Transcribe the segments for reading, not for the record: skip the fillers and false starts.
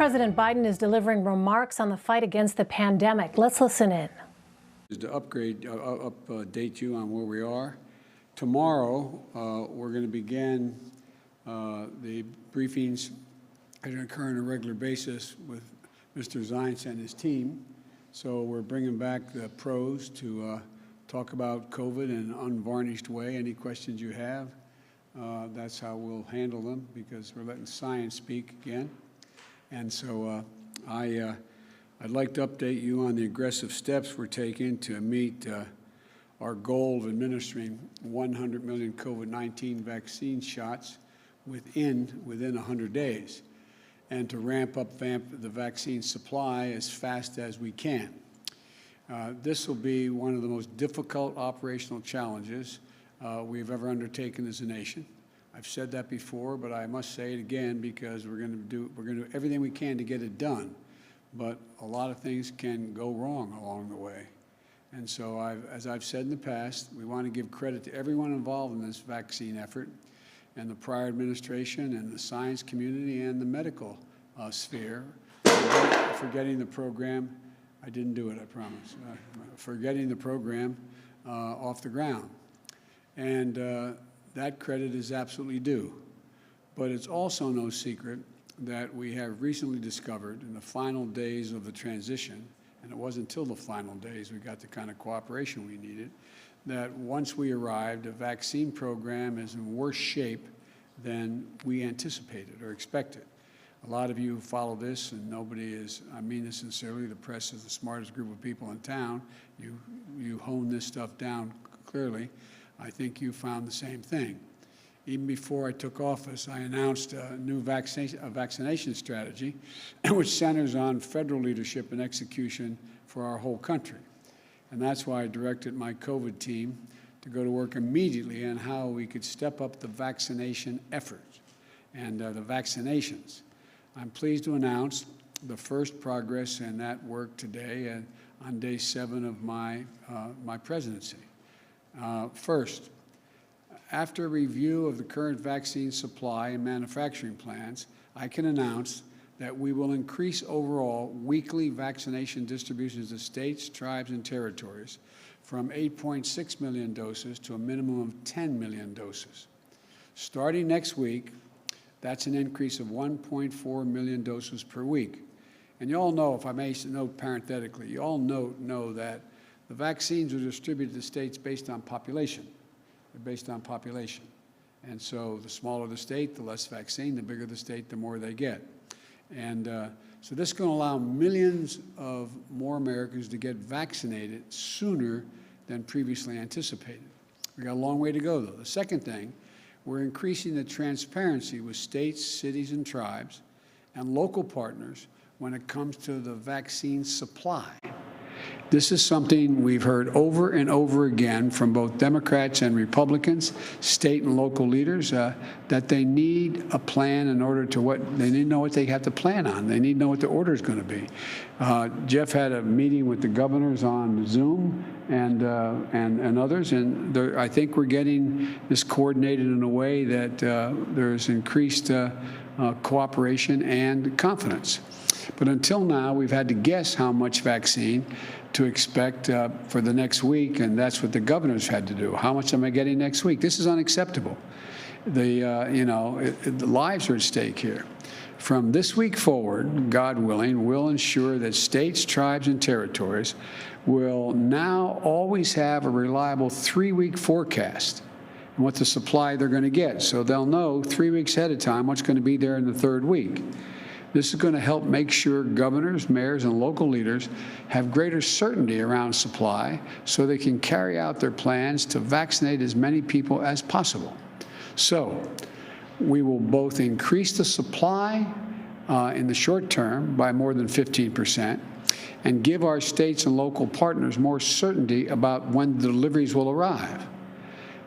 President Biden is delivering remarks on the fight against the pandemic. Let's listen in. To update you on where we are. Tomorrow, we're going to begin the briefings that are going to occur on a regular basis with Mr. Zients and his team. So we're bringing back the pros to talk about COVID in an unvarnished way. Any questions you have, that's how we'll handle them, because we're letting science speak again. And so I'd like to update you on the aggressive steps we're taking to meet our goal of administering 100 million COVID-19 vaccine shots within 100 days, and to ramp up the vaccine supply as fast as we can. This will be one of the most difficult operational challenges we've ever undertaken as a nation. I've said that before, but I must say it again, because we're going to do everything we can to get it done. But a lot of things can go wrong along the way. And so, as I've said in the past, we want to give credit to everyone involved in this vaccine effort, and the prior administration and the science community and the medical sphere for getting the program. I didn't do it, I promise. For getting the program off the ground. And that credit is absolutely due. But it's also no secret that we have recently discovered in the final days of the transition, and it wasn't until the final days we got the kind of cooperation we needed, that once we arrived, the vaccine program is in worse shape than we anticipated or expected. A lot of you follow this, and nobody is, I mean this sincerely, the press is the smartest group of people in town. You hone this stuff down clearly. I think you found the same thing. Even before I took office, I announced a new vaccination strategy, which centers on federal leadership and execution for our whole country. And that's why I directed my COVID team to go to work immediately on how we could step up the vaccination effort and the vaccinations. I'm pleased to announce the first progress in that work today on day 7 of my presidency. First, after review of the current vaccine supply and manufacturing plans, I can announce that we will increase overall weekly vaccination distributions to states, tribes, and territories from 8.6 million doses to a minimum of 10 million doses. Starting next week, that's an increase of 1.4 million doses per week. And you all know, if I may note parenthetically, you all know that the vaccines are distributed to states based on population. They're based on population. And so the smaller the state, the less vaccine, the bigger the state, the more they get. And so this is going to allow millions of more Americans to get vaccinated sooner than previously anticipated. We got a long way to go, though. The second thing, we're increasing the transparency with states, cities, and tribes and local partners when it comes to the vaccine supply. This is something we've heard over and over again from both Democrats and Republicans, state and local leaders, that they need a plan in order to they need to know what they have to plan on. They need to know what the order is going to be. Jeff had a meeting with the governors on Zoom and others, and I think we're getting this coordinated in a way that there's increased cooperation and confidence. But until now, we've had to guess how much vaccine to expect for the next week, and that's what the governors had to do. How much am I getting next week? This is unacceptable. The lives are at stake here. From this week forward, God willing, we'll ensure that states, tribes, and territories will now always have a reliable 3-week forecast and what the supply they're going to get. So they'll know 3 weeks ahead of time what's going to be there in the 3rd week. This is going to help make sure governors, mayors, and local leaders have greater certainty around supply so they can carry out their plans to vaccinate as many people as possible. So we will both increase the supply in the short term by more than 15% and give our states and local partners more certainty about when the deliveries will arrive.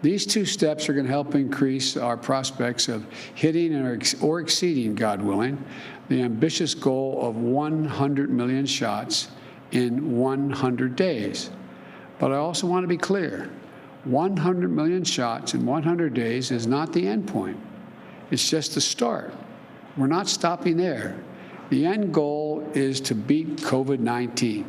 These 2 steps are going to help increase our prospects of hitting or exceeding, God willing, the ambitious goal of 100 million shots in 100 days. But I also want to be clear, 100 million shots in 100 days is not the end point. It's just the start. We're not stopping there. The end goal is to beat COVID-19.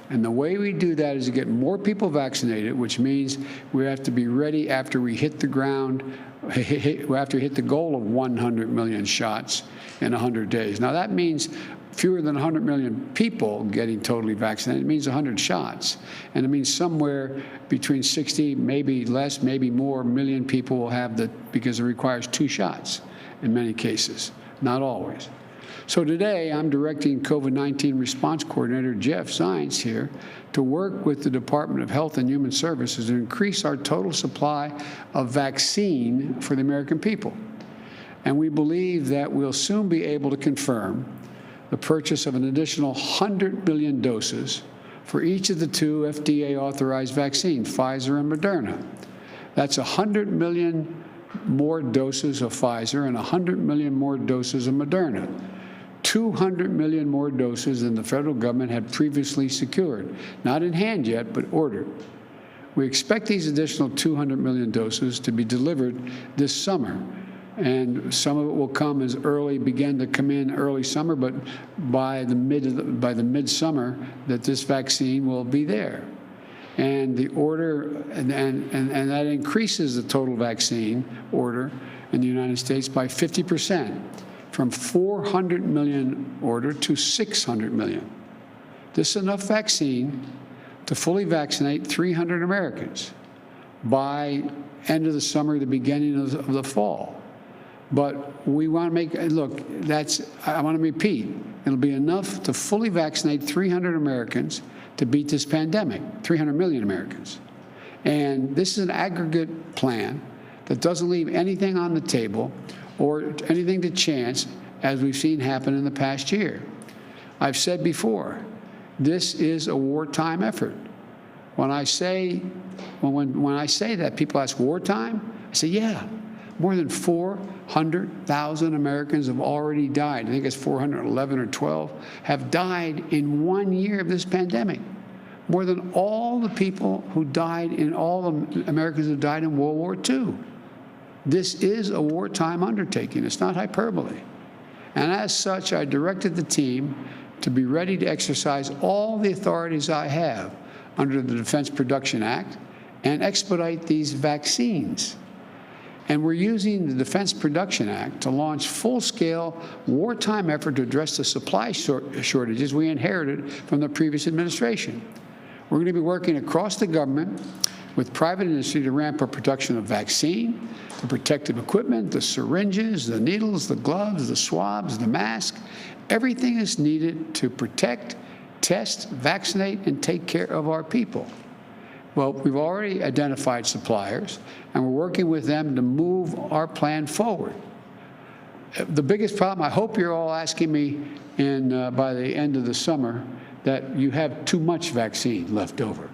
And the way we do that is to get more people vaccinated, which means we have to be ready after we hit the ground, after we hit the goal of 100 million shots in 100 days. Now, that means fewer than 100 million people getting totally vaccinated. It means 100 shots. And it means somewhere between 60, maybe less, maybe more, million people will have that, because it requires 2 shots in many cases, not always. So today, I'm directing COVID-19 response coordinator Jeff Zients here to work with the Department of Health and Human Services to increase our total supply of vaccine for the American people. And we believe that we'll soon be able to confirm the purchase of an additional 100 million doses for each of the 2 FDA-authorized vaccines, Pfizer and Moderna. That's 100 million more doses of Pfizer and 100 million more doses of Moderna. 200 million more doses than the federal government had previously secured. Not in hand yet, but ordered. We expect these additional 200 million doses to be delivered this summer. And some of it will come as begin to come in early summer, but by the midsummer, that this vaccine will be there. And the order, and that increases the total vaccine order in the United States by 50%. From 400 million order to 600 million. This is enough vaccine to fully vaccinate 300 Americans by end of the summer, the beginning of the fall. But we want to make, look, I want to repeat, it'll be enough to fully vaccinate 300 Americans to beat this pandemic, 300 million Americans. And this is an aggregate plan that doesn't leave anything on the table or anything to chance, as we've seen happen in the past year. I've said before, this is a wartime effort. When I say that, people ask, wartime? I say, yeah. More than 400,000 Americans have already died. I think it's 411 or 12 have died in 1 year of this pandemic. More than all the people who died all the Americans who died in World War II. This is a wartime undertaking. It's not hyperbole. And as such, I directed the team to be ready to exercise all the authorities I have under the Defense Production Act and expedite these vaccines. And we're using the Defense Production Act to launch full-scale wartime effort to address the supply shortages we inherited from the previous administration. We're going to be working across the government with private industry to ramp up production of vaccine, the protective equipment, the syringes, the needles, the gloves, the swabs, the mask, everything is needed to protect, test, vaccinate, and take care of our people. Well, we've already identified suppliers, and we're working with them to move our plan forward. The biggest problem, I hope you're all asking me by the end of the summer, that you have too much vaccine left over.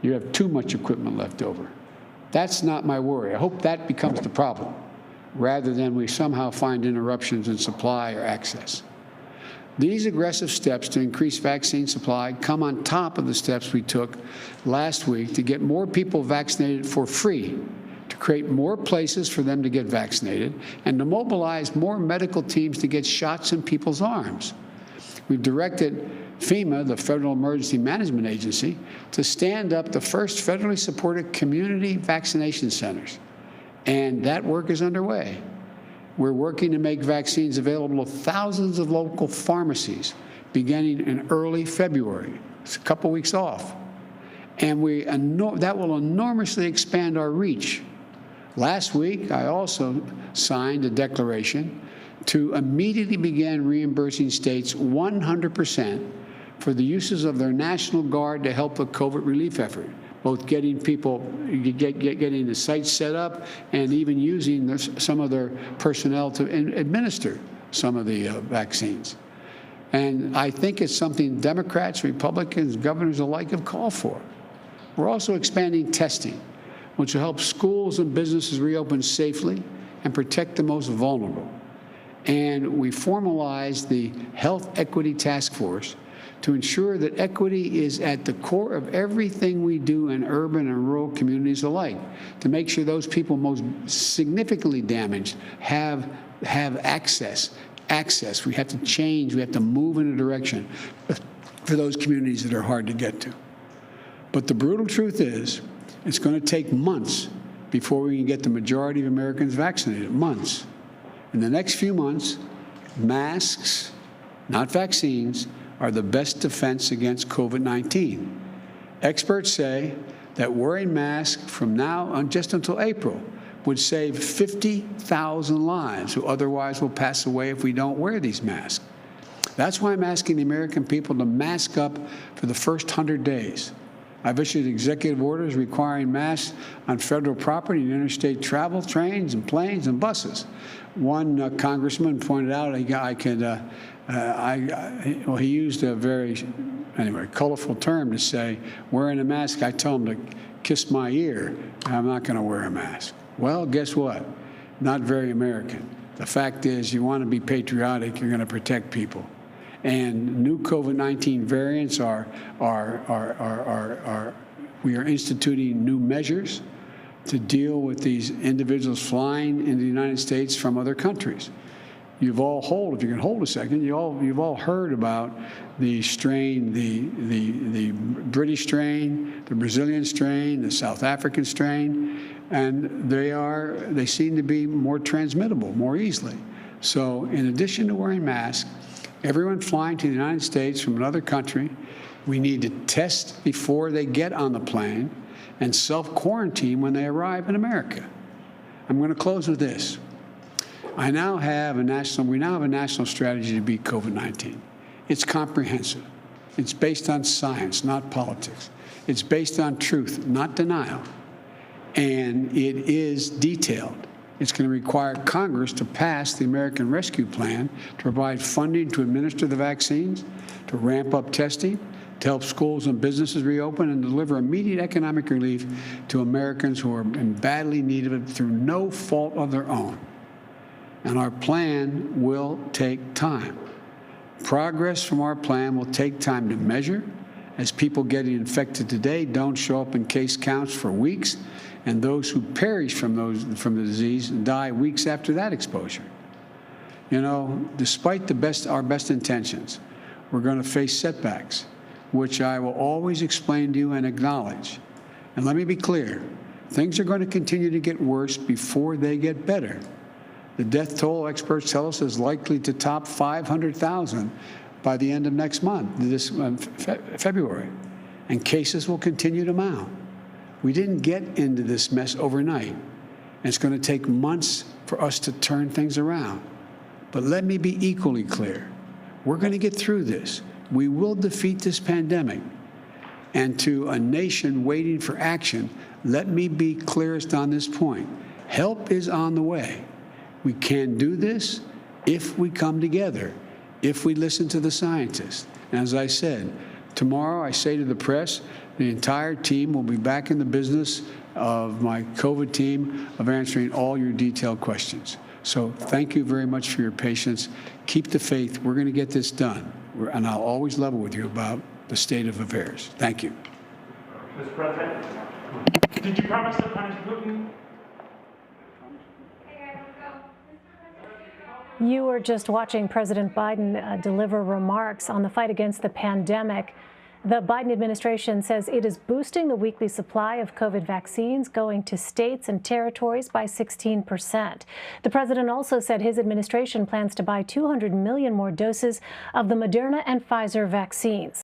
You have too much equipment left over. That's not my worry. I hope that becomes the problem, rather than we somehow find interruptions in supply or access. These aggressive steps to increase vaccine supply come on top of the steps we took last week to get more people vaccinated for free, to create more places for them to get vaccinated, and to mobilize more medical teams to get shots in people's arms. We've directed FEMA, the Federal Emergency Management Agency, to stand up the first federally supported community vaccination centers. And that work is underway. We're working to make vaccines available to thousands of local pharmacies beginning in early February. It's a couple weeks off. And that will enormously expand our reach. Last week, I also signed a declaration to immediately begin reimbursing states 100% for the uses of their National Guard to help the COVID relief effort, both getting people, getting the sites set up and even using some of their personnel to administer some of the vaccines. And I think it's something Democrats, Republicans, governors alike have called for. We're also expanding testing, which will help schools and businesses reopen safely and protect the most vulnerable. And we formalized the Health Equity Task Force to ensure that equity is at the core of everything we do in urban and rural communities alike, to make sure those people most significantly damaged have access access. We have to change. We have to move in a direction for those communities that are hard to get to. But the brutal truth is, it's going to take months before we can get the majority of Americans vaccinated. Months. In the next few months, masks, not vaccines, are the best defense against COVID-19. Experts say that wearing masks from now on just until April would save 50,000 lives who otherwise will pass away if we don't wear these masks. That's why I'm asking the American people to mask up for the first 100 days. I've issued executive orders requiring masks on federal property and interstate travel, trains and planes and buses. One congressman pointed out he used a very, colorful term to say, wearing a mask, I tell him to kiss my ear, and I'm not going to wear a mask. Well, guess what? Not very American. The fact is, you want to be patriotic, you're going to protect people. And new COVID-19 variants we are instituting new measures to deal with these individuals flying into the United States from other countries. You've all if you can hold a second, you've all heard about the strain, the British strain, the Brazilian strain, the South African strain, and they seem to be more transmittable more easily. So in addition to wearing masks, everyone flying to the United States from another country, we need to test before they get on the plane and self-quarantine when they arrive in America. I'm going to close with this. We now have a national strategy to beat COVID-19. It's comprehensive. It's based on science, not politics. It's based on truth, not denial. And it is detailed. It's going to require Congress to pass the American Rescue Plan to provide funding to administer the vaccines, to ramp up testing, to help schools and businesses reopen, and deliver immediate economic relief to Americans who are in badly need of it through no fault of their own. And our plan will take time. Progress from our plan will take time to measure, as people getting infected today don't show up in case counts for weeks, and those who perish from the disease die weeks after that exposure. You know, despite our best intentions, we're going to face setbacks, which I will always explain to you and acknowledge. And let me be clear, things are going to continue to get worse before they get better. The death toll, experts tell us, is likely to top 500,000 by the end of next month, February, and cases will continue to mount. We didn't get into this mess overnight, and it's going to take months for us to turn things around. But let me be equally clear. We're going to get through this. We will defeat this pandemic. And to a nation waiting for action, let me be clearest on this point. Help is on the way. We can do this if we come together, if we listen to the scientists. And as I said, tomorrow I say to the press, the entire team will be back in the business of my COVID team of answering all your detailed questions. So thank you very much for your patience. Keep the faith. We're going to get this done. And I'll always level with you about the state of affairs. Thank you. Mr. President, did you promise to punish Putin? You were just watching President Biden deliver remarks on the fight against the pandemic. The Biden administration says it is boosting the weekly supply of COVID vaccines going to states and territories by 16%. The president also said his administration plans to buy 200 million more doses of the Moderna and Pfizer vaccines.